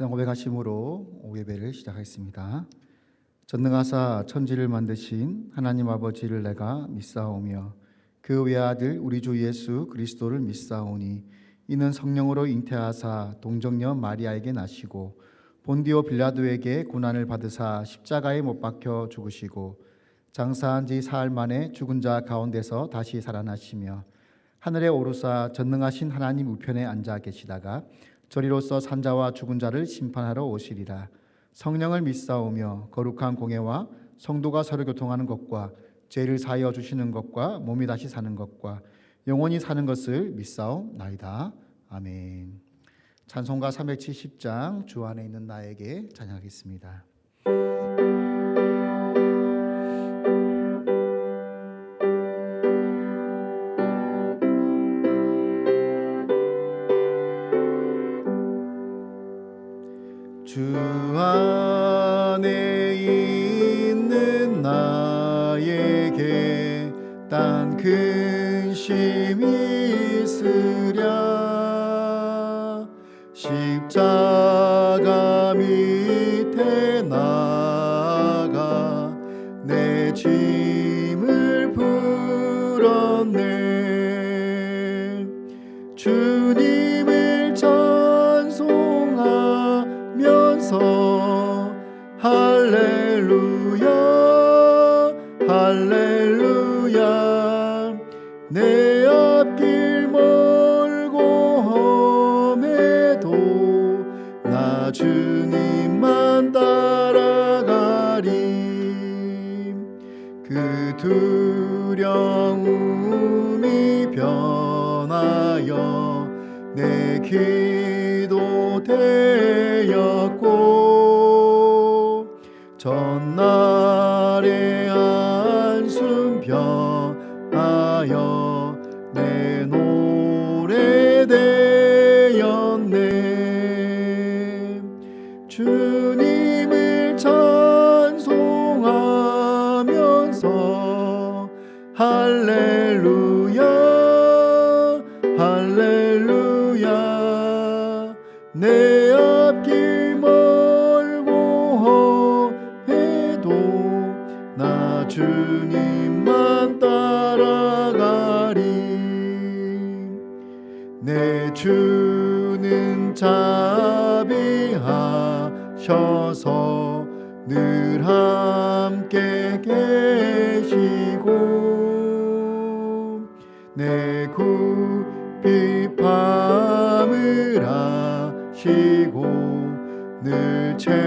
신앙 고백하심으로 오예배를 시작하겠습니다. 전능하사 천지를 만드신 하나님 아버지를 내가 믿사오며 그 외아들 우리 주 예수 그리스도를 믿사오니 이는 성령으로 잉태하사 동정녀 마리아에게 나시고 본디오 빌라도에게 고난을 받으사 십자가에 못 박혀 죽으시고 장사한 지 사흘 만에 죽은 자 가운데서 다시 살아나시며 하늘에 오르사 전능하신 하나님 우편에 앉아 계시다가 저리로서 산자와 죽은 자를 심판하러 오시리라. 성령을 믿사오며 거룩한 공예와 성도가 서로 교통하는 것과 죄를 사하여 주시는 것과 몸이 다시 사는 것과 영원히 사는 것을 믿사옵나이다. 아멘. 찬송가 370장 주 안에 있는 나에게 찬양하겠습니다. 주 안에 있는 나에게 딴 근심이 있으랴. 십자가 밑에 나가 내 짐을 풀었네. 주님을 찬송하면서 할렐루야 할렐루야. 내 앞길 멀고 험해도 나 주님만 따라가리. 그 두려움이 변하여 내 기도 되었고 전날의 한숨 변하여 내 노래 되었네. 주님을 찬송하면서 할렐루야 할렐루야. 내 앞길 멀고 험해도 나 주님만 따라가리. 내 주는 자비하셔서 늘 함께 계시고 내 굽이 밤을 하시고 늘 채워주시네.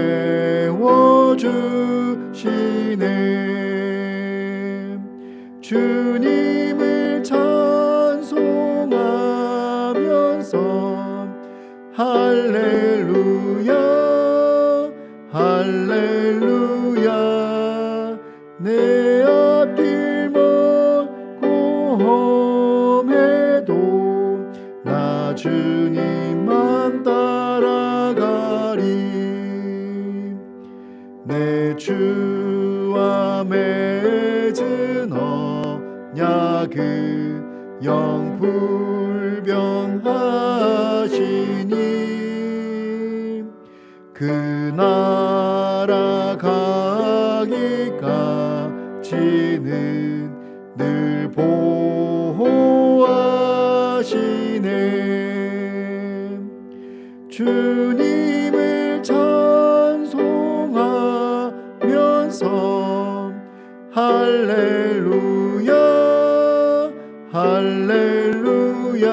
주님을 찬송하면서 할렐루야 할렐루야. 내 앞길 멀고 험해도 나 주님만 따라가리. 내 주와 맺은 언약을 영불변하시니 그 나라 가기까지는 늘 보호하시네. 주님을 찬송하면서 할렐루야 할렐루야.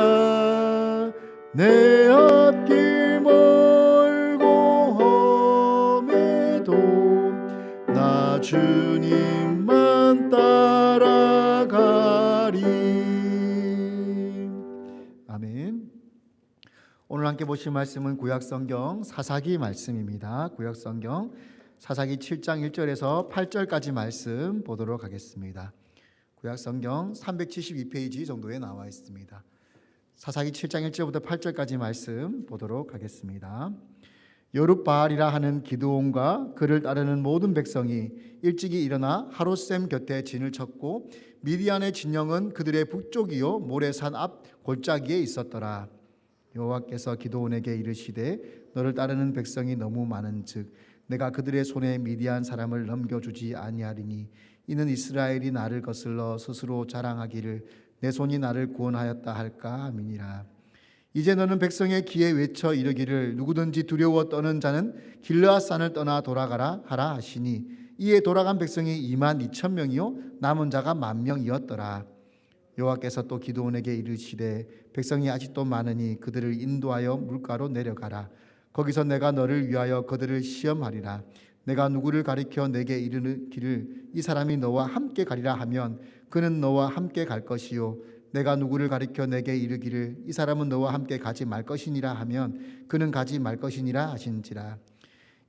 내 앞길 멀고 험해도 나 주님만 따라가리. 아멘. 오늘 함께 보실 말씀은 구약성경 사사기 말씀입니다. 구약성경 사사기 7장 1절에서 8절까지 말씀 보도록 하겠습니다. 구약성경 372페이지 정도에 나와 있습니다. 사사기 7장 1절부터 8절까지 말씀 보도록 하겠습니다. 여룻바알이라 하는 기드온과 그를 따르는 모든 백성이 일찍이 일어나 하롯셈 곁에 진을 쳤고 미디안의 진영은 그들의 북쪽이요 모레산 앞 골짜기에 있었더라. 여호와께서 기드온에게 이르시되 너를 따르는 백성이 너무 많은즉 내가 그들의 손에 미디안 사람을 넘겨주지 아니하리니 이는 이스라엘이 나를 거슬러 스스로 자랑하기를 내 손이 나를 구원하였다 할까 함이니라. 이제 너는 백성의 귀에 외쳐 이르기를 누구든지 두려워 떠는 자는 길르앗산을 떠나 돌아가라 하라 하시니 이에 돌아간 백성이 2만 2천 명이요 남은 자가 1만 명이었더라. 여호와께서 또 기드온에게 이르시되 백성이 아직도 많으니 그들을 인도하여 물가로 내려가라. 거기서 내가 너를 위하여 그들을 시험하리라. 내가 누구를 가리켜 내게 이르기를 이 사람이 너와 함께 가리라 하면 그는 너와 함께 갈 것이요 내가 누구를 가리켜 내게 이르기를 이 사람은 너와 함께 가지 말 것이니라 하면 그는 가지 말 것이니라 하신지라.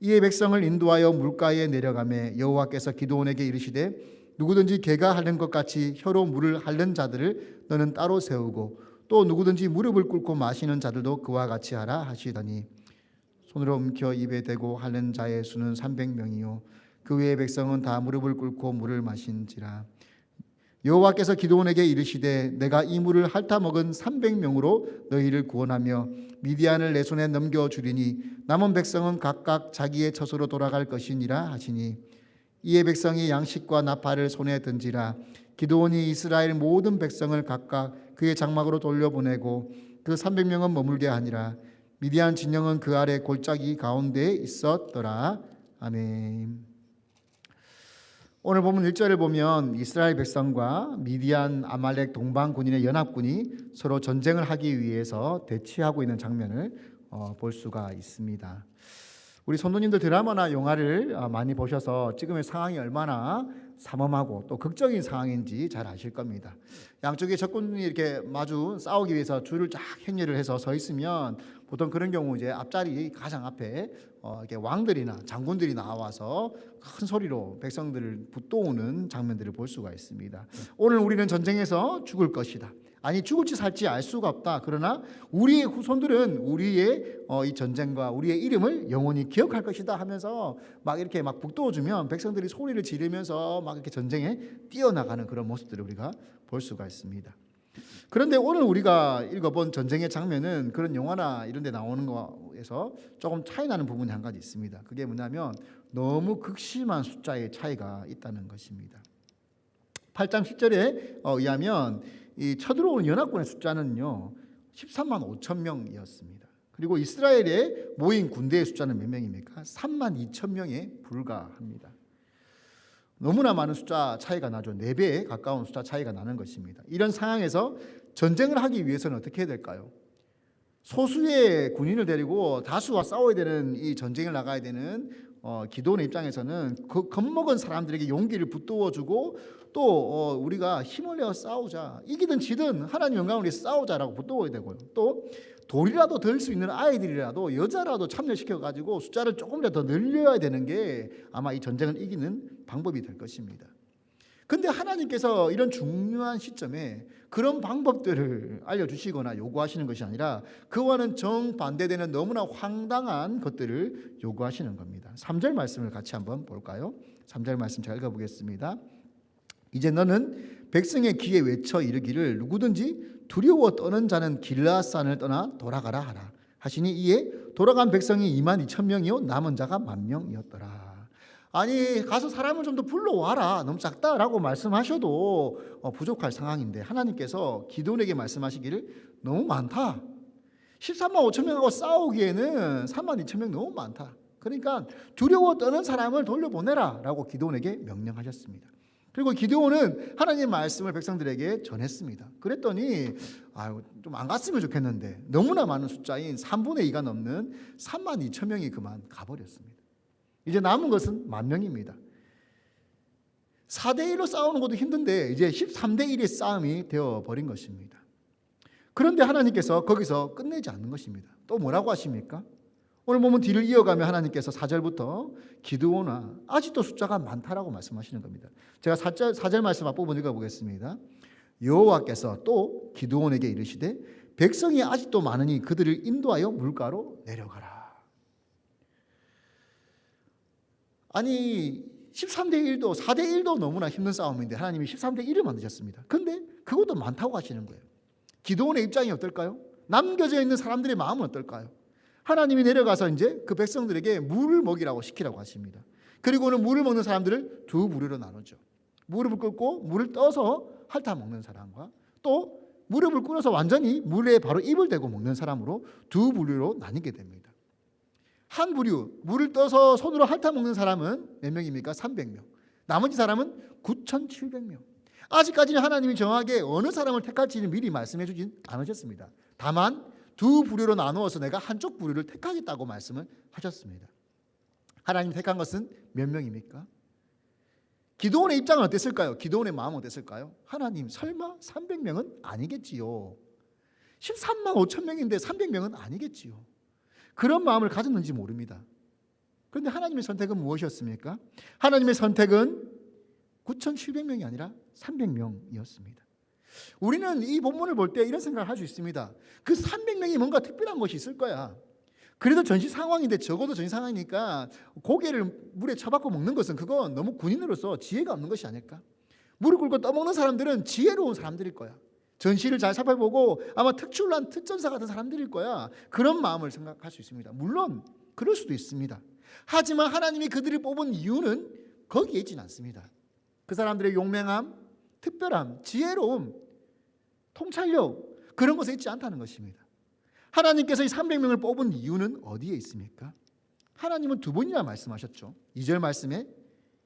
이에 백성을 인도하여 물가에 내려가매 여호와께서 기드온에게 이르시되 누구든지 개가 핥는 것 같이 혀로 물을 핥는 자들을 너는 따로 세우고 또 누구든지 무릎을 꿇고 마시는 자들도 그와 같이 하라 하시더니 손으로 움켜 입에 대고 핥는 자의 수는 300명이요 그 외의 백성은 다 무릎을 꿇고 물을 마신지라. 여호와께서 기드온에게 이르시되 내가 이 물을 핥아 먹은 300명으로 너희를 구원하며 미디안을 내 손에 넘겨주리니 남은 백성은 각각 자기의 처소로 돌아갈 것이니라 하시니 이에 백성이 양식과 나팔을 손에 든지라. 기드온이 이스라엘 모든 백성을 각각 그의 장막으로 돌려보내고 그 300명은 머물게 하니라. 미디안 진영은 그 아래 골짜기 가운데에 있었더라. 아멘. 오늘 보면 1절을 보면 이스라엘 백성과 미디안 아말렉 동방 군인의 연합군이 서로 전쟁을 하기 위해서 대치하고 있는 장면을 볼 수가 있습니다. 우리 성도님들 드라마나 영화를 많이 보셔서 지금의 상황이 얼마나 삼엄하고 또 극적인 상황인지 잘 아실 겁니다. 양쪽에 적군이 이렇게 마주 싸우기 위해서 줄을 쫙 행렬을 해서 서 있으면 보통 그런 경우 이제 앞자리 가장 앞에 이렇게 왕들이나 장군들이 나와서 큰 소리로 백성들을 붙도우는 장면들을 볼 수가 있습니다. 오늘 우리는 전쟁에서 죽을 것이다. 아니 죽을지 살지 알 수가 없다. 그러나 우리의 후손들은 우리의 이 전쟁과 우리의 이름을 영원히 기억할 것이다 하면서 막 이렇게 막 북돋워주면 백성들이 소리를 지르면서 막 이렇게 전쟁에 뛰어나가는 그런 모습들을 우리가 볼 수가 있습니다. 그런데 오늘 우리가 읽어본 전쟁의 장면은 그런 영화나 이런 데 나오는 거에서 조금 차이 나는 부분이 한 가지 있습니다. 그게 뭐냐면 너무 극심한 숫자의 차이가 있다는 것입니다. 8장 10절에 의하면 이 쳐들어오는 연합군의 숫자는요 13만 5천 명이었습니다. 그리고 이스라엘에 모인 군대의 숫자는 몇 명입니까? 3만 2천 명에 불과합니다. 너무나 많은 숫자 차이가 나죠. 4배에 가까운 숫자 차이가 나는 것입니다. 이런 상황에서 전쟁을 하기 위해서는 어떻게 해야 될까요? 소수의 군인을 데리고 다수와 싸워야 되는 이 전쟁을 나가야 되는 기드온의 입장에서는 그 겁먹은 사람들에게 용기를 북돋워주고 또 우리가 힘을 내어 싸우자, 이기든 지든 하나님 영광을 위해 싸우자라고 북돋워야 되고요. 또 돌이라도 들 수 있는 아이들이라도 여자라도 참여시켜가지고 숫자를 조금이라도 더 늘려야 되는 게 아마 이 전쟁을 이기는 방법이 될 것입니다. 근데 하나님께서 이런 중요한 시점에 그런 방법들을 알려주시거나 요구하시는 것이 아니라 그와는 정반대되는 너무나 황당한 것들을 요구하시는 겁니다. 3절 말씀을 같이 한번 볼까요? 3절 말씀 제가 읽어보겠습니다. 이제 너는 백성의 귀에 외쳐 이르기를 누구든지 두려워 떠는 자는 길르앗산을 떠나 돌아가라 하라 하시니 이에 돌아간 백성이 2만 2천 명이요 남은 자가 1만 명이었더라. 아니 가서 사람을 좀 더 불러와라, 너무 작다라고 말씀하셔도 부족할 상황인데 하나님께서 기드온에게 말씀하시기를 너무 많다. 13만 5천 명하고 싸우기에는 3만 2천 명 너무 많다. 그러니까 두려워 떠는 사람을 돌려보내라 라고 기드온에게 명령하셨습니다. 그리고 기드온은 하나님의 말씀을 백성들에게 전했습니다. 그랬더니 좀 안 갔으면 좋겠는데 너무나 많은 숫자인 3분의 2가 넘는 3만 2천 명이 그만 가버렸습니다. 이제 남은 것은 1만 명입니다. 4대 1로 싸우는 것도 힘든데 이제 13대 1의 싸움이 되어버린 것입니다. 그런데 하나님께서 거기서 끝내지 않는 것입니다. 또 뭐라고 하십니까? 오늘 보면 뒤를 이어가며 하나님께서 4절부터 기드온아 아직도 숫자가 많다라고 말씀하시는 겁니다. 제가 4절 말씀 앞부분 읽어보겠습니다. 여호와께서 또 기드온에게 이르시되 백성이 아직도 많으니 그들을 인도하여 물가로 내려가라. 아니 13대 1도 4대 1도 너무나 힘든 싸움인데 하나님이 13대 1을 만드셨습니다. 근데 그것도 많다고 하시는 거예요. 기드온의 입장이 어떨까요? 남겨져 있는 사람들의 마음은 어떨까요? 하나님이 내려가서 이제 그 백성들에게 물을 먹이라고 시키라고 하십니다. 그리고는 물을 먹는 사람들을 두 부류로 나누죠. 무릎을 꿇고 물을 떠서 핥아 먹는 사람과 또 무릎을 꿇어서 완전히 물에 바로 입을 대고 먹는 사람으로 두 부류로 나뉘게 됩니다. 한 부류, 물을 떠서 손으로 핥아 먹는 사람은 몇 명입니까? 300명. 나머지 사람은 9,700명. 아직까지는 하나님이 정확하게 어느 사람을 택할지는 미리 말씀해 주진 않으셨습니다. 다만 두 부류로 나누어서 내가 한쪽 부류를 택하겠다고 말씀을 하셨습니다. 하나님이 택한 것은 몇 명입니까? 기드온의 입장은 어땠을까요? 기드온의 마음은 어땠을까요? 하나님, 설마 300명은 아니겠지요. 13만 5천 명인데 300명은 아니겠지요. 그런 마음을 가졌는지 모릅니다. 그런데 하나님의 선택은 무엇이었습니까? 하나님의 선택은 9,700명이 아니라 300명이었습니다. 우리는 이 본문을 볼 때 이런 생각을 할 수 있습니다. 그 300명이 뭔가 특별한 것이 있을 거야. 그래도 전시 상황인데, 적어도 전시 상황이니까 고개를 물에 쳐박고 먹는 것은 그건 너무 군인으로서 지혜가 없는 것이 아닐까? 무릎 꿇고 떠먹는 사람들은 지혜로운 사람들일 거야. 전시를 잘 살펴보고 아마 특출난 특전사 같은 사람들일 거야. 그런 마음을 생각할 수 있습니다. 물론 그럴 수도 있습니다. 하지만 하나님이 그들을 뽑은 이유는 거기에 있지는 않습니다. 그 사람들의 용맹함, 특별함, 지혜로움, 통찰력, 그런 것에 있지 않다는 것입니다. 하나님께서 이 300명을 뽑은 이유는 어디에 있습니까? 하나님은 두 번이나 말씀하셨죠. 2절 말씀에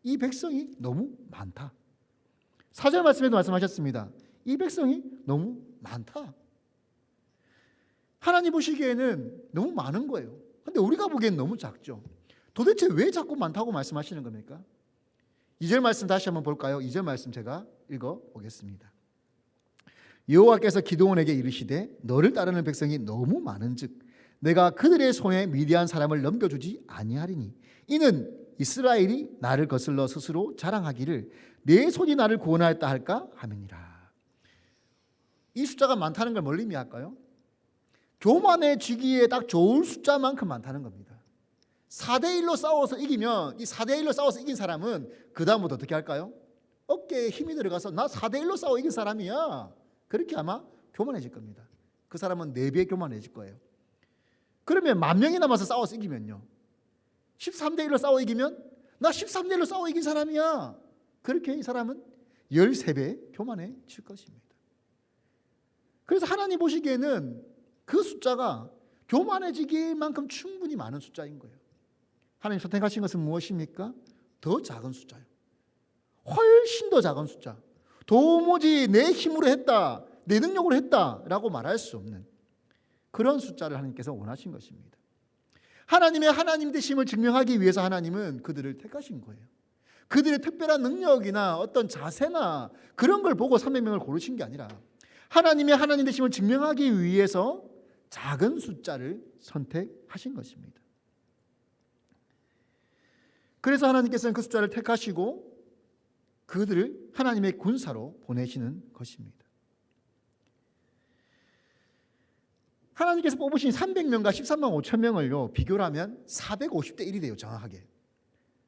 이 백성이 너무 많다. 4절 말씀에도 말씀하셨습니다. 이 백성이 너무 많다. 하나님 보시기에는 너무 많은 거예요. 그런데 우리가 보기엔 너무 작죠. 도대체 왜 자꾸 많다고 말씀하시는 겁니까? 2절 말씀 다시 한번 볼까요? 2절 말씀 제가 읽어보겠습니다. 여호와께서 기드온에게 이르시되 너를 따르는 백성이 너무 많은즉 내가 그들의 손에 미디안 사람을 넘겨주지 아니하리니 이는 이스라엘이 나를 거슬러 스스로 자랑하기를 내 손이 나를 구원하였다 할까 함이니라. 이 숫자가 많다는 걸 뭘 의미할까요? 교만해지기에 딱 좋을 숫자만큼 많다는 겁니다. 4대1로 싸워서 이기면 이 4대1로 싸워서 이긴 사람은 그 다음부터 어떻게 할까요? 어깨에 힘이 들어가서 나 4대1로 싸워 이긴 사람이야. 그렇게 아마 교만해질 겁니다. 그 사람은 4배 교만해질 거예요. 그러면 10,000명이 남아서 싸워서 이기면요, 13대1로 싸워 이기면 나 13대1로 싸워 이긴 사람이야. 그렇게 이 사람은 13배 교만해질 것입니다. 그래서 하나님 보시기에는 그 숫자가 교만해지기만큼 충분히 많은 숫자인 거예요. 하나님 선택하신 것은 무엇입니까? 더 작은 숫자예요. 훨씬 더 작은 숫자. 도무지 내 힘으로 했다, 내 능력으로 했다라고 말할 수 없는 그런 숫자를 하나님께서 원하신 것입니다. 하나님의 하나님 되심을 증명하기 위해서 하나님은 그들을 택하신 거예요. 그들의 특별한 능력이나 어떤 자세나 그런 걸 보고 300명을 고르신 게 아니라 하나님의 하나님 되심을 증명하기 위해서 작은 숫자를 선택하신 것입니다. 그래서 하나님께서는 그 숫자를 택하시고 그들을 하나님의 군사로 보내시는 것입니다. 하나님께서 뽑으신 300명과 13만 5천 명을요, 비교를 하면 450대 1이 돼요. 정확하게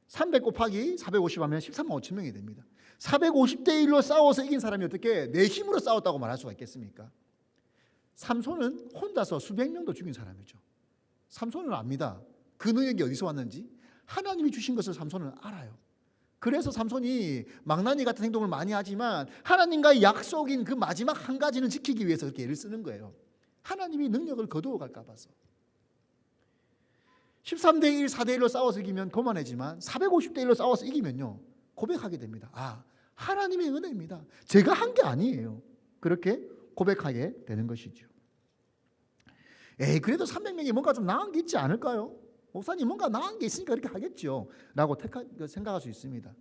300 곱하기 450 하면 13만 5천 명이 됩니다. 450대 1로 싸워서 이긴 사람이 어떻게 내 힘으로 싸웠다고 말할 수가 있겠습니까? 삼손은 혼자서 수백 명도 죽인 사람이죠. 삼손은 압니다. 그 능력이 어디서 왔는지. 하나님이 주신 것을 삼손은 알아요. 그래서 삼손이 망나니 같은 행동을 많이 하지만 하나님과의 약속인 그 마지막 한 가지는 지키기 위해서 그렇게 애를 쓰는 거예요. 하나님이 능력을 거두어 갈까 봐서. 13대 1, 4대 1로 싸워서 이기면 교만하지만 450대 1로 싸워서 이기면요, 고백하게 됩니다. 아, 하나님의 은혜입니다. 제가 한 게 아니에요. 그렇게 고백하게 되는 것이죠. 그래도 300명이 뭔가 좀 나은 게 있지 않을까요? 목사님 뭔가 나은 게 있으니까 그렇게 하겠죠 라고 생각할 수 있습니다.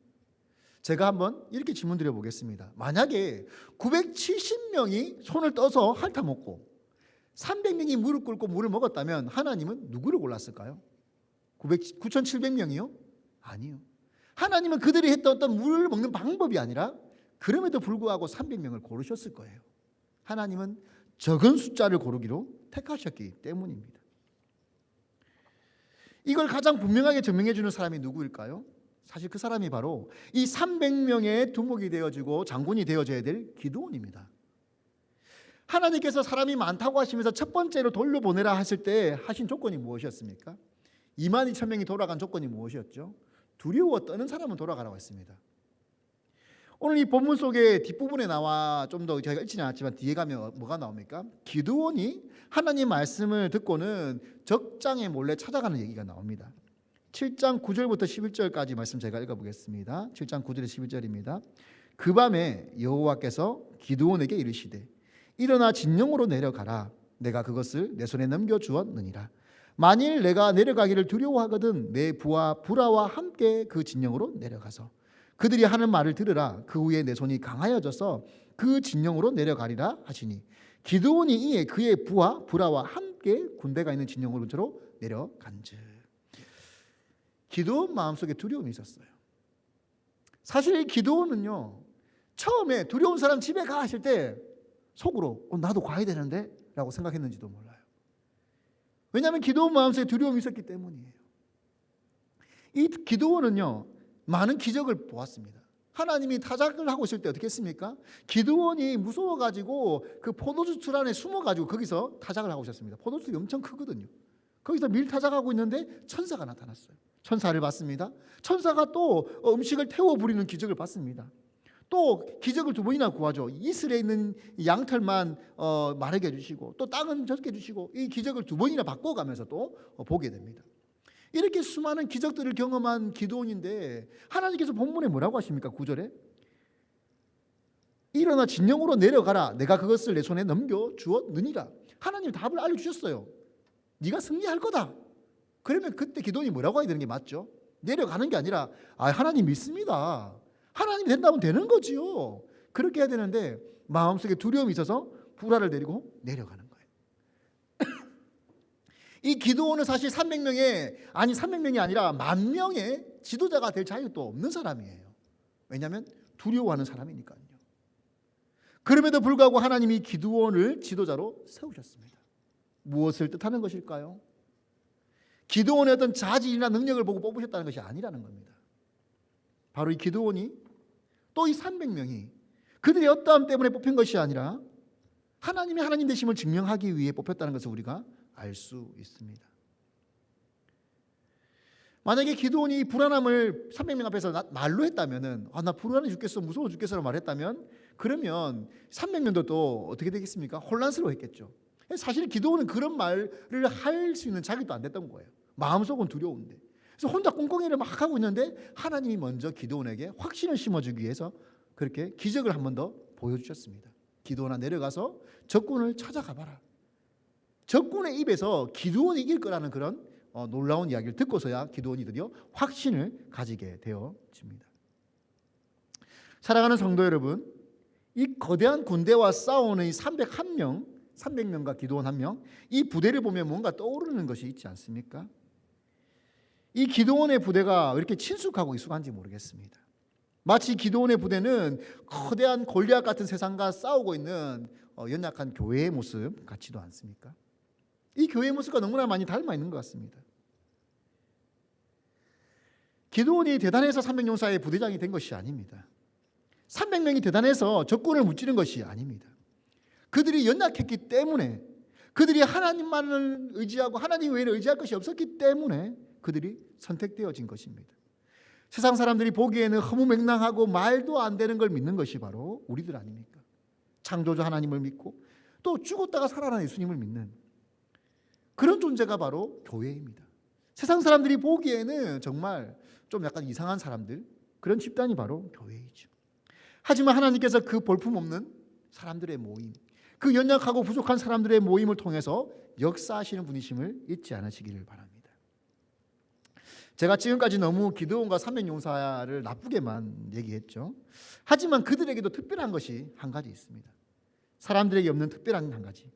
제가 한번 이렇게 질문 드려보겠습니다. 만약에 970명이 손을 떠서 핥아먹고 300명이 무릎 꿇고 물을 먹었다면 하나님은 누구를 골랐을까요? 9,700명이요? 아니요. 하나님은 그들이 했던 어떤 물을 먹는 방법이 아니라 그럼에도 불구하고 300명을 고르셨을 거예요. 하나님은 적은 숫자를 고르기로 택하셨기 때문입니다. 이걸 가장 분명하게 증명해 주는 사람이 누구일까요? 사실 그 사람이 바로 이 300명의 두목이 되어지고 장군이 되어져야 될 기드온입니다. 하나님께서 사람이 많다고 하시면서 첫 번째로 돌려보내라 하실 때 하신 조건이 무엇이었습니까? 2만 2천 명이 돌아간 조건이 무엇이었죠? 두려워 떠는 사람은 돌아가라고 했습니다. 오늘 이 본문 속에 뒷부분에 나와 좀 더 저희가 읽지는 않았지만 뒤에 가면 뭐가 나옵니까? 기드온이 하나님 말씀을 듣고는 적장에 몰래 찾아가는 얘기가 나옵니다. 7장 9절부터 11절까지 말씀 제가 읽어보겠습니다. 7장 9절에 11절입니다. 그 밤에 여호와께서 기드온에게 이르시되 일어나 진영으로 내려가라. 내가 그것을 내 손에 넘겨주었느니라. 만일 내가 내려가기를 두려워하거든 내 부하 부라와 함께 그 진영으로 내려가서 그들이 하는 말을 들으라. 그 후에 내 손이 강하여져서 그 진영으로 내려가리라 하시니 기드온이 이에 그의 부하 부라와 함께 군대가 있는 진영으로 내려간즉. 기드온 마음속에 두려움이 있었어요. 사실 이 기드온은요, 처음에 두려운 사람 집에 가 하실 때 속으로 나도 가야 되는데 라고 생각했는지도 몰라요. 왜냐하면 기드온 마음속에 두려움이 있었기 때문이에요. 이 기드온은요, 많은 기적을 보았습니다. 하나님이 타작을 하고 있을 때 어떻게 했습니까? 기드온이 무서워가지고 그 포도주 틀 안에 숨어가지고 거기서 타작을 하고 있었습니다. 포도주가 엄청 크거든요. 거기서 밀 타작하고 있는데 천사가 나타났어요. 천사를 봤습니다. 천사가 또 음식을 태워 부리는 기적을 봤습니다. 또 기적을 2번이나 구하죠. 이슬에 있는 양털만 마르게 해주시고 또 땅은 젖게 해주시고 이 기적을 2번이나 바꿔가면서 또 보게 됩니다. 이렇게 수많은 기적들을 경험한 기드온인데 하나님께서 본문에 뭐라고 하십니까? 9절에 일어나 진영으로 내려가라. 내가 그것을 내 손에 넘겨주었느니라. 하나님이 답을 알려주셨어요. 네가 승리할 거다. 그러면 그때 기드온이 뭐라고 해야 되는 게 맞죠? 내려가는 게 아니라 하나님 믿습니다. 하나님 된다면 되는 거지요. 그렇게 해야 되는데 마음속에 두려움이 있어서 부라를 데리고 내려가는 거예요. 이 기드온은 사실 300명이 아니라 10,000명의 지도자가 될 자격도 없는 사람이에요. 왜냐하면 두려워하는 사람이니까요. 그럼에도 불구하고 하나님이 기드온을 지도자로 세우셨습니다. 무엇을 뜻하는 것일까요? 기드온의 어떤 자질이나 능력을 보고 뽑으셨다는 것이 아니라는 겁니다. 바로 이 기드온이 또 이 300명이 그들의 어떠함 때문에 뽑힌 것이 아니라 하나님이 하나님 되심을 증명하기 위해 뽑혔다는 것을 우리가 알 수 있습니다. 만약에 기드온이 불안함을 300명 앞에서 말로 했다면은 나 불안해 죽겠어, 무서워 죽겠어라고 말했다면 그러면 300명도 또 어떻게 되겠습니까? 혼란스러워했겠죠. 사실 기드온은 그런 말을 할 수 있는 자격도 안 됐던 거예요. 마음속은 두려운데. 그래서 혼자 꽁꽁이를 막 하고 있는데 하나님이 먼저 기드온에게 확신을 심어주기 위해서 그렇게 기적을 한 번 더 보여주셨습니다. 기드온아 내려가서 적군을 찾아가 봐라. 적군의 입에서 기드온이 이길 거라는 그런 놀라운 이야기를 듣고서야 기드온이 드디어 확신을 가지게 되어집니다. 사랑하는 성도 여러분, 이 거대한 군대와 싸우는 이 300명과 기드온 1명, 이 부대를 보면 뭔가 떠오르는 것이 있지 않습니까? 이 기드온의 부대가 왜 이렇게 친숙하고 익숙한지 모르겠습니다. 마치 기드온의 부대는 거대한 골리앗 같은 세상과 싸우고 있는 연약한 교회의 모습 같지도 않습니까? 이 교회의 모습과 너무나 많이 닮아 있는 것 같습니다. 기드온이 대단해서 300용사의 부대장이 된 것이 아닙니다. 300명이 대단해서 적군을 무찌른 것이 아닙니다. 그들이 연약했기 때문에, 그들이 하나님만을 의지하고 하나님 외에는 의지할 것이 없었기 때문에 그들이 선택되어진 것입니다. 세상 사람들이 보기에는 허무맹랑하고 말도 안 되는 걸 믿는 것이 바로 우리들 아닙니까? 창조주 하나님을 믿고 또 죽었다가 살아난 예수님을 믿는 그런 존재가 바로 교회입니다. 세상 사람들이 보기에는 정말 좀 약간 이상한 사람들, 그런 집단이 바로 교회이죠. 하지만 하나님께서 그 볼품없는 사람들의 모임, 그 연약하고 부족한 사람들의 모임을 통해서 역사하시는 분이심을 잊지 않으시기를 바랍니다. 제가 지금까지 너무 기드온과 300용사를 나쁘게만 얘기했죠. 하지만 그들에게도 특별한 것이 한 가지 있습니다. 사람들에게 없는 특별한 한 가지.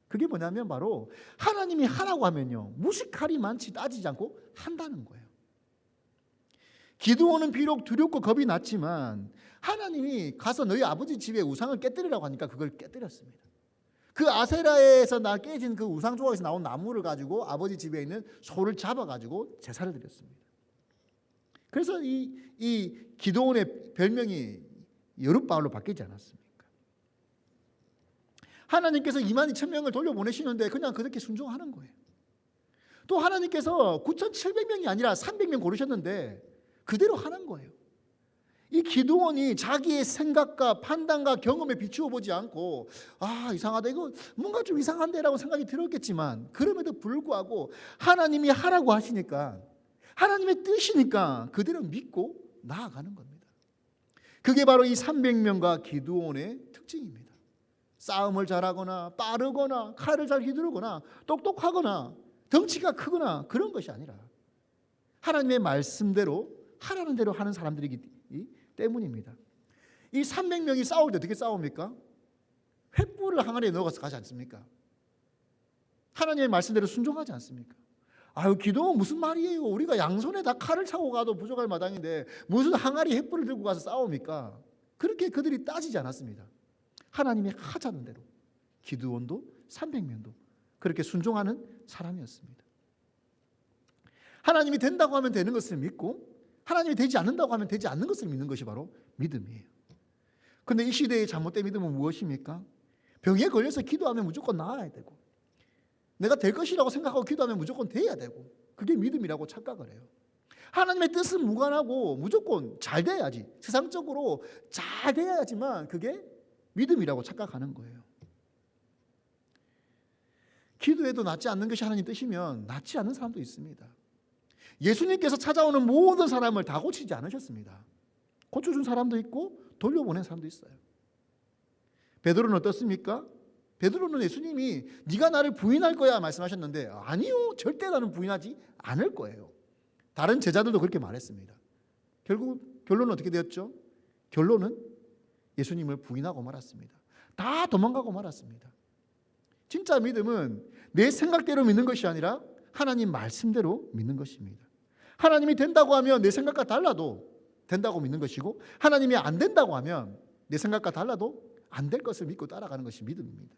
그게 뭐냐면 바로 하나님이 하라고 하면요, 무식하리만치 따지지 않고 한다는 거예요. 기드온은 비록 두렵고 겁이 났지만 하나님이 가서 너희 아버지 집에 우상을 깨뜨리라고 하니까 그걸 깨뜨렸습니다. 그 아세라에서 깨진 그 우상 조각에서 나온 나무를 가지고 아버지 집에 있는 소를 잡아가지고 제사를 드렸습니다. 그래서 이 기드온의 별명이 여룻바알로 바뀌지 않았습니까? 하나님께서 22,000명을 돌려보내시는데 그냥 그렇게 순종하는 거예요. 또 하나님께서 9,700명이 아니라 300명 고르셨는데 그대로 하는 거예요. 이 기드온이 자기의 생각과 판단과 경험에 비추어 보지 않고 이상하다, 이거 뭔가 좀 이상한데 라고 생각이 들었겠지만 그럼에도 불구하고 하나님이 하라고 하시니까, 하나님의 뜻이니까 그대로 믿고 나아가는 겁니다. 그게 바로 이 300명과 기드온의 특징입니다. 싸움을 잘하거나 빠르거나 칼을 잘 휘두르거나 똑똑하거나 덩치가 크거나 그런 것이 아니라 하나님의 말씀대로 하라는 대로 하는 사람들이기 때문입니다. 이 300명이 싸울 때 어떻게 싸웁니까? 횃불을 항아리에 넣어서 가지 않습니까? 하나님의 말씀대로 순종하지 않습니까? 기도는 무슨 말이에요? 우리가 양손에 다 칼을 차고 가도 부족할 마당인데 무슨 항아리 횃불을 들고 가서 싸웁니까? 그렇게 그들이 따지지 않았습니다. 하나님이 하자는 대로 기드온도 300명도 그렇게 순종하는 사람이었습니다. 하나님이 된다고 하면 되는 것을 믿고 하나님이 되지 않는다고 하면 되지 않는 것을 믿는 것이 바로 믿음이에요. 그런데 이 시대의 잘못된 믿음은 무엇입니까? 병에 걸려서 기도하면 무조건 나아야 되고, 내가 될 것이라고 생각하고 기도하면 무조건 돼야 되고, 그게 믿음이라고 착각을 해요. 하나님의 뜻은 무관하고 무조건 잘 돼야지, 세상적으로 잘 돼야지만 그게 믿음이라고 착각하는 거예요. 기도해도 낫지 않는 것이 하나님 뜻이면 낫지 않는 사람도 있습니다. 예수님께서 찾아오는 모든 사람을 다 고치지 않으셨습니다. 고쳐준 사람도 있고 돌려보낸 사람도 있어요. 베드로는 어떻습니까? 베드로는 예수님이 네가 나를 부인할 거야 말씀하셨는데 아니요, 절대 나는 부인하지 않을 거예요. 다른 제자들도 그렇게 말했습니다. 결국 결론은 어떻게 되었죠? 결론은 예수님을 부인하고 말았습니다. 다 도망가고 말았습니다. 진짜 믿음은 내 생각대로 믿는 것이 아니라 하나님 말씀대로 믿는 것입니다. 하나님이 된다고 하면 내 생각과 달라도 된다고 믿는 것이고, 하나님이 안 된다고 하면 내 생각과 달라도 안 될 것을 믿고 따라가는 것이 믿음입니다.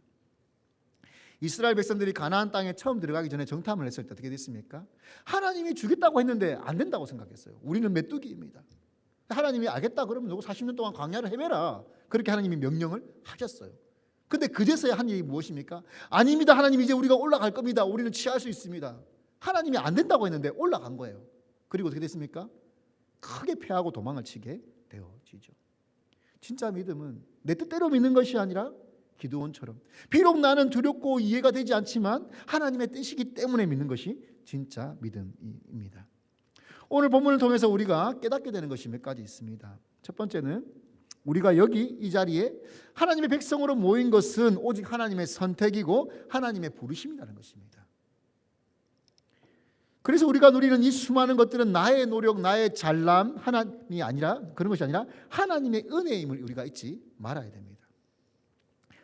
이스라엘 백성들이 가나안 땅에 처음 들어가기 전에 정탐을 했을 때 어떻게 됐습니까? 하나님이 주겠다고 했는데 안 된다고 생각했어요. 우리는 메뚜기입니다. 하나님이 알겠다 그러면 너고 40년 동안 광야를 헤매라, 그렇게 하나님이 명령을 하셨어요. 근데 그제서야 한 일이 무엇입니까? 아닙니다, 하나님 이제 우리가 올라갈 겁니다. 우리는 취할 수 있습니다. 하나님이 안 된다고 했는데 올라간 거예요. 그리고 어떻게 됐습니까? 크게 패하고 도망을 치게 되어지죠. 진짜 믿음은 내 뜻대로 믿는 것이 아니라 기드온처럼 비록 나는 두렵고 이해가 되지 않지만 하나님의 뜻이기 때문에 믿는 것이 진짜 믿음입니다. 오늘 본문을 통해서 우리가 깨닫게 되는 것이 몇 가지 있습니다. 첫 번째는 우리가 여기 이 자리에 하나님의 백성으로 모인 것은 오직 하나님의 선택이고 하나님의 부르심이라는 것입니다. 그래서 우리가 누리는 이 수많은 것들은 나의 노력, 나의 잘남, 하나님이 아니라, 그런 것이 아니라 하나님의 은혜임을 우리가 잊지 말아야 됩니다.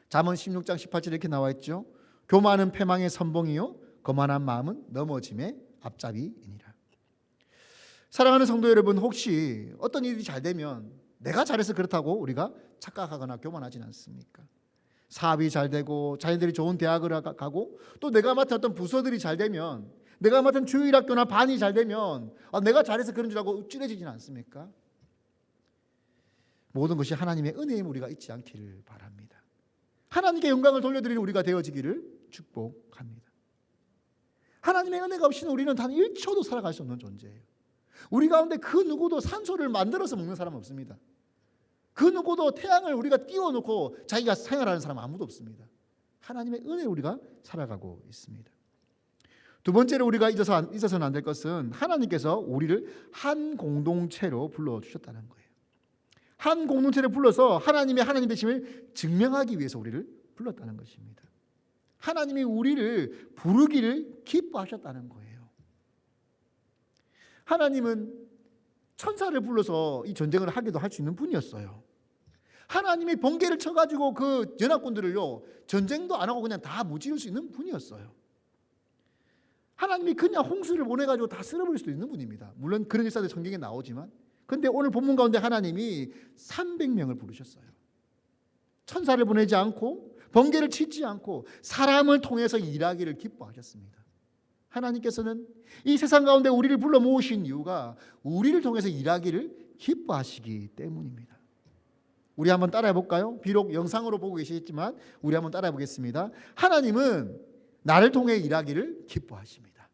잠언 16장 18절에 이렇게 나와 있죠. 교만은 패망의 선봉이요 거만한 마음은 넘어짐의 앞잡이이니라. 사랑하는 성도 여러분, 혹시 어떤 일이 잘 되면 내가 잘해서 그렇다고 우리가 착각하거나 교만하지는 않습니까? 사업이 잘 되고 자녀들이 좋은 대학을 가고 또 내가 맡은 어떤 부서들이 잘 되면, 내가 맡은 주일학교나 반이 잘 되면 내가 잘해서 그런 줄 알고 찌레지지는 않습니까? 모든 것이 하나님의 은혜임을 우리가 잊지 않기를 바랍니다. 하나님께 영광을 돌려드리는 우리가 되어지기를 축복합니다. 하나님의 은혜가 없이는 우리는 단 1초도 살아갈 수 없는 존재예요. 우리 가운데 그 누구도 산소를 만들어서 먹는 사람은 없습니다. 그 누구도 태양을 우리가 띄워놓고 자기가 생활하는 사람은 아무도 없습니다. 하나님의 은혜로 우리가 살아가고 있습니다. 두 번째로 우리가 잊어서는 안 될 것은 하나님께서 우리를 한 공동체로 불러주셨다는 거예요. 한 공동체를 불러서 하나님의 하나님 되심을 증명하기 위해서 우리를 불렀다는 것입니다. 하나님이 우리를 부르기를 기뻐하셨다는 거예요. 하나님은 천사를 불러서 이 전쟁을 하기도 할 수 있는 분이었어요. 하나님이 번개를 쳐가지고 그 연합군들을요 전쟁도 안 하고 그냥 다 무찌를 수 있는 분이었어요. 하나님이 그냥 홍수를 보내가지고 다 쓸어버릴 수도 있는 분입니다. 물론 그런 일사들 성경에 나오지만, 근데 오늘 본문 가운데 하나님이 300명을 부르셨어요. 천사를 보내지 않고 번개를 치지 않고 사람을 통해서 일하기를 기뻐하셨습니다. 하나님께서는 이 세상 가운데 우리를 불러 모으신 이유가 우리를 통해서 일하기를 기뻐하시기 때문입니다. 우리 한번 따라해 볼까요? 비록 영상으로 보고 계시겠지만 우리 한번 따라해 보겠습니다. 하나님은 나를 통해 일하기를 기뻐하십니다.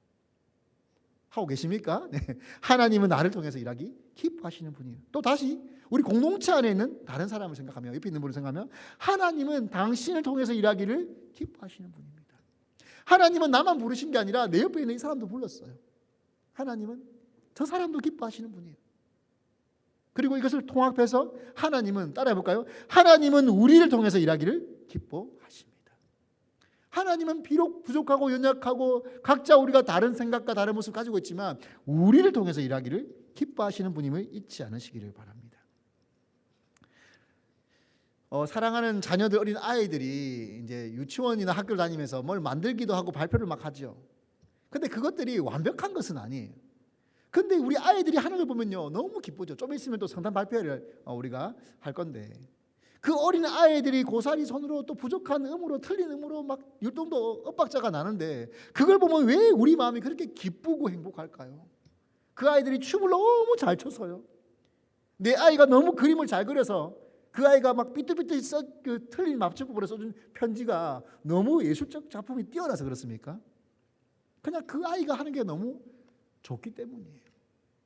하고 계십니까? 네. 하나님은 나를 통해서 일하기 기뻐하시는 분이에요. 또 다시 우리 공동체 안에 있는 다른 사람을 생각하며, 옆에 있는 분을 생각하면, 하나님은 당신을 통해서 일하기를 기뻐하시는 분입니다. 하나님은 나만 부르신 게 아니라 내 옆에 있는 이 사람도 불렀어요. 하나님은 저 사람도 기뻐하시는 분이에요. 그리고 이것을 통합해서 하나님은, 따라해 볼까요? 하나님은 우리를 통해서 일하기를 기뻐하십니다. 하나님은 비록 부족하고 연약하고 각자 우리가 다른 생각과 다른 모습을 가지고 있지만 우리를 통해서 일하기를 기뻐하시는 분임을 잊지 않으시기를 바랍니다. 사랑하는 자녀들, 어린 아이들이 이제 유치원이나 학교를 다니면서 뭘 만들기도 하고 발표를 막 하죠. 근데 그것들이 완벽한 것은 아니에요. 근데 우리 아이들이 하는 걸 보면요, 너무 기쁘죠. 좀 있으면 또 성탄 발표를 우리가 할 건데, 그 어린 아이들이 고사리 손으로 또 부족한 음으로, 틀린 음으로 막 율동도 엇박자가 나는데, 그걸 보면 왜 우리 마음이 그렇게 기쁘고 행복할까요? 그 아이들이 춤을 너무 잘 춰서요. 내 아이가 너무 그림을 잘 그려서 그 아이가 막 삐뚤삐뚤 그 틀린 맞춤법으로 써준 편지가 너무 예술적 작품이 뛰어나서 그렇습니까? 그냥 그 아이가 하는 게 너무 좋기 때문이에요.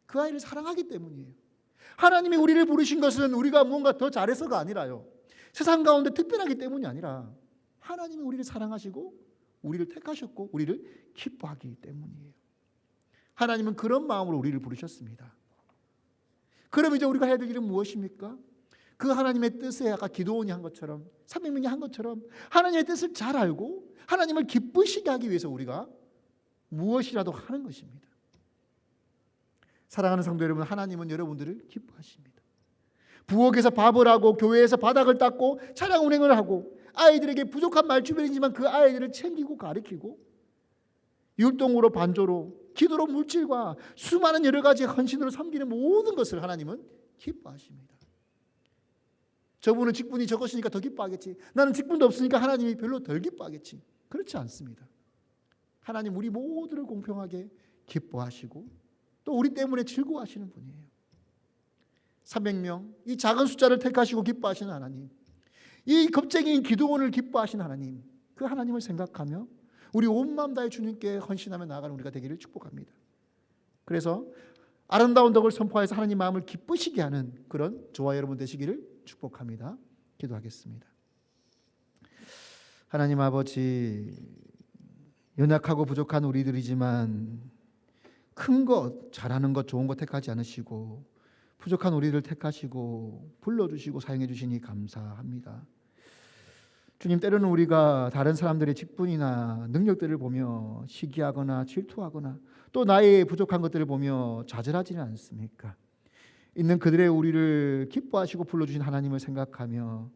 그 아이를 사랑하기 때문이에요. 하나님이 우리를 부르신 것은 우리가 뭔가 더 잘해서가 아니라요, 세상 가운데 특별하기 때문이 아니라 하나님이 우리를 사랑하시고 우리를 택하셨고 우리를 기뻐하기 때문이에요. 하나님은 그런 마음으로 우리를 부르셨습니다. 그럼 이제 우리가 해야 될 일은 무엇입니까? 그 하나님의 뜻에 아까 기도원이 한 것처럼, 300명이 한 것처럼 하나님의 뜻을 잘 알고 하나님을 기쁘시게 하기 위해서 우리가 무엇이라도 하는 것입니다. 사랑하는 성도 여러분, 하나님은 여러분들을 기뻐하십니다. 부엌에서 밥을 하고 교회에서 바닥을 닦고 차량 운행을 하고 아이들에게 부족한 말주변이지만 그 아이들을 챙기고 가르치고 율동으로 반조로 기도로 물질과 수많은 여러 가지 헌신으로 섬기는 모든 것을 하나님은 기뻐하십니다. 저분은 직분이 적으시니까 더 기뻐하겠지, 나는 직분도 없으니까 하나님이 별로 덜 기뻐하겠지. 그렇지 않습니다. 하나님 우리 모두를 공평하게 기뻐하시고 또 우리 때문에 즐거워하시는 분이에요. 300명, 이 작은 숫자를 택하시고 기뻐하시는 하나님, 이 겁쟁이인 기도원을 기뻐하시는 하나님, 그 하나님을 생각하며 우리 온 마음 다해 주님께 헌신하며 나아가는 우리가 되기를 축복합니다. 그래서 아름다운 덕을 선포해서 하나님 마음을 기쁘시게 하는 그런 저와 여러분 되시기를 축복합니다. 기도하겠습니다. 하나님 아버지, 연약하고 부족한 우리들이지만 큰 것, 잘하는 것, 좋은 것 택하지 않으시고 부족한 우리를 택하시고 불러주시고 사용해 주시니 감사합니다. 주님, 때로는 우리가 다른 사람들의 직분이나 능력들을 보며 시기하거나 질투하거나 또 나의 부족한 것들을 보며 좌절하지는 않습니까? 있는 그들의 우리를 기뻐하시고 불러주신 하나님을 생각하며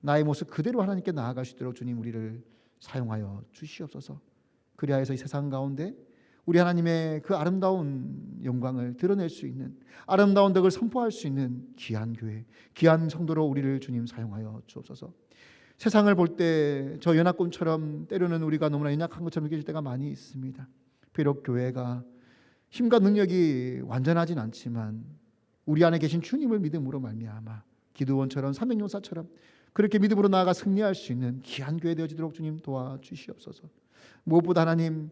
나의 모습 그대로 하나님께 나아갈 수 있도록 주님 우리를 사용하여 주시옵소서. 그리하여서 이 세상 가운데 우리 하나님의 그 아름다운 영광을 드러낼 수 있는, 아름다운 덕을 선포할 수 있는 귀한 교회, 귀한 성도로 우리를 주님 사용하여 주옵소서. 세상을 볼 때 저 연합군처럼 때로는 우리가 너무나 연약한 것처럼 느껴질 때가 많이 있습니다. 비록 교회가 힘과 능력이 완전하진 않지만 우리 안에 계신 주님을 믿음으로 말미암아 기드온처럼 300용사처럼 그렇게 믿음으로 나아가 승리할 수 있는 귀한 교회 되어지도록 주님 도와주시옵소서. 무엇보다 하나님,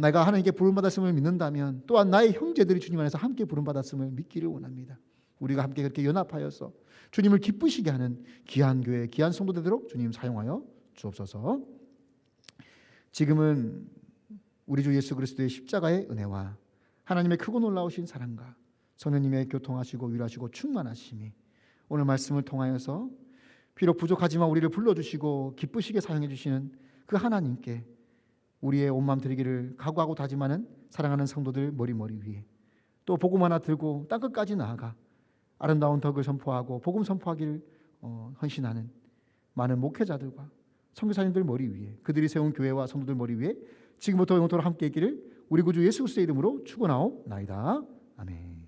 내가 하나님께 부름받았음을 믿는다면 또한 나의 형제들이 주님 안에서 함께 부름받았음을 믿기를 원합니다. 우리가 함께 그렇게 연합하여서 주님을 기쁘시게 하는 귀한 교회, 귀한 성도 되도록 주님 사용하여 주옵소서. 지금은 우리 주 예수 그리스도의 십자가의 은혜와 하나님의 크고 놀라우신 사랑과 성령님의 교통하시고 위로하시고 충만하심이 오늘 말씀을 통하여서 비록 부족하지만 우리를 불러주시고 기쁘시게 사용해 주시는 그 하나님께 우리의 온 마음 드리기를 각오하고 다짐하는 사랑하는 성도들 머리 위에 또 복음 하나 들고 땅끝까지 나아가 아름다운 덕을 선포하고 복음 선포하기를 헌신하는 많은 목회자들과 선교사님들 머리 위에, 그들이 세운 교회와 성도들 머리 위에 지금부터 영원토록 함께 있기를 우리 구주 예수 그리스도의 이름으로 축원하옵나이다. 아멘.